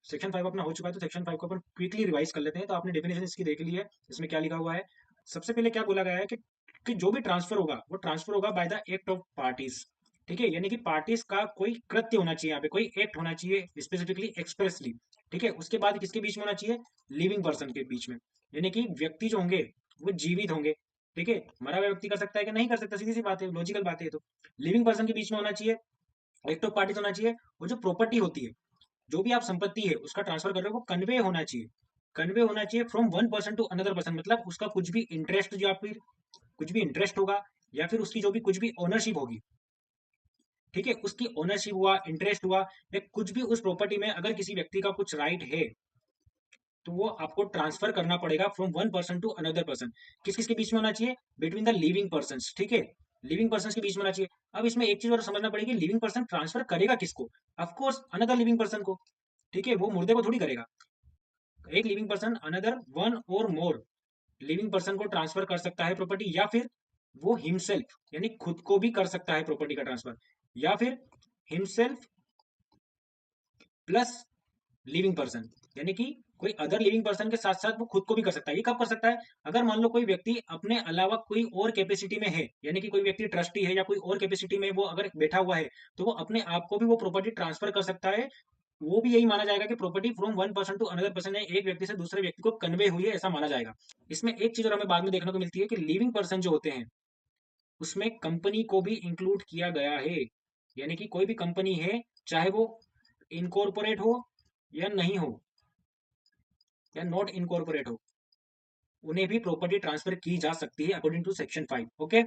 Section 5 अपना हो चुका है, तो सेक्शन 5 को अपन क्विकली रिवाइज कर लेते हैं। तो आपने डेफिनेशन इसकी देख ली है, इसमें क्या लिखा हुआ है। सबसे पहले क्या बोला गया है कि जो भी ट्रांसफर होगा वो ट्रांसफर होगा by the act of parties. ठीक है, यानी कि पार्टीज का कोई कृत्य होना चाहिए, यहाँ पे कोई एक्ट होना चाहिए स्पेसिफिकली एक्सप्रेसली। ठीक है, उसके बाद किसके बीच में होना चाहिए, लिविंग पर्सन के बीच में, यानी कि व्यक्ति जो होंगे वो जीवित होंगे। ठीक है, मरा हुआ व्यक्ति कर सकता है कि नहीं कर सकता, सीधी सी बात है, लॉजिकल बात है ये तो। लिविंग पर्सन के बीच में होना चाहिए, एक्ट ऑफ पार्टीज होना चाहिए। और जो प्रॉपर्टी होती है, जो भी आप संपत्ति है उसका ट्रांसफर कर रहे हो, वो कन्वे होना चाहिए। कन्वे होना चाहिए from one person to another person, मतलब उसका कुछ भी इंटरेस्ट, जो आप कुछ भी इंटरेस्ट होगा, या फिर उसकी जो भी कुछ भी ओनरशिप होगी, ठीक है, उसकी ओनरशिप हुआ, इंटरेस्ट हुआ, या कुछ भी उस प्रॉपर्टी में अगर किसी व्यक्ति का कुछ राइट है, तो वो आपको ट्रांसफर करना पड़ेगा from one person to another person. किस किस के बीच में होना चाहिए, बिटवीन द लिविंग पर्सन। ठीक है, लिविंग पर्सन के बीच में होना चाहिए। अब इसमें एक चीज और समझना पड़ेगी, लिविंग पर्सन ट्रांसफर करेगा किसको, ऑफकोर्स अनदर लिविंग पर्सन को। ठीक है, वो मुर्दे को थोड़ी करेगा। एक लिविंग पर्सन अनदर वन और मोर लिविंग पर्सन को ट्रांसफर कर सकता है प्रॉपर्टी, या फिर वो हिमसेल्फ यानी खुद को भी कर सकता है प्रॉपर्टी का ट्रांसफर, या फिर हिमसेल्फ प्लस लिविंग पर्सन, यानी कि कोई अदर लिविंग पर्सन के साथ साथ वो खुद को भी कर सकता है। ये कब कर सकता है, अगर मान लो कोई व्यक्ति अपने अलावा कोई और कैपेसिटी में है, यानी कि कोई व्यक्ति ट्रस्टी है या कोई और कैपेसिटी में वो अगर बैठा हुआ है, तो वो अपने आप को भी वो प्रॉपर्टी ट्रांसफर कर सकता है। वो भी यही माना जाएगा कि property from one person to another person है, एक व्यक्ति से दूसरे व्यक्ति को कन्वे हुई है, ऐसा माना जाएगा। इसमें एक चीज और हमें बाद में देखने को मिलती है कि लिविंग पर्सन जो होते हैं उसमें कंपनी को भी इंक्लूड किया गया है, यानी कि कोई भी कंपनी है, चाहे वो इनकॉर्पोरेट हो या नहीं हो, या नॉट इनकॉर्पोरेट हो, उन्हें भी प्रॉपर्टी ट्रांसफर की जा सकती है अकॉर्डिंग टू सेक्शन 5। ओके।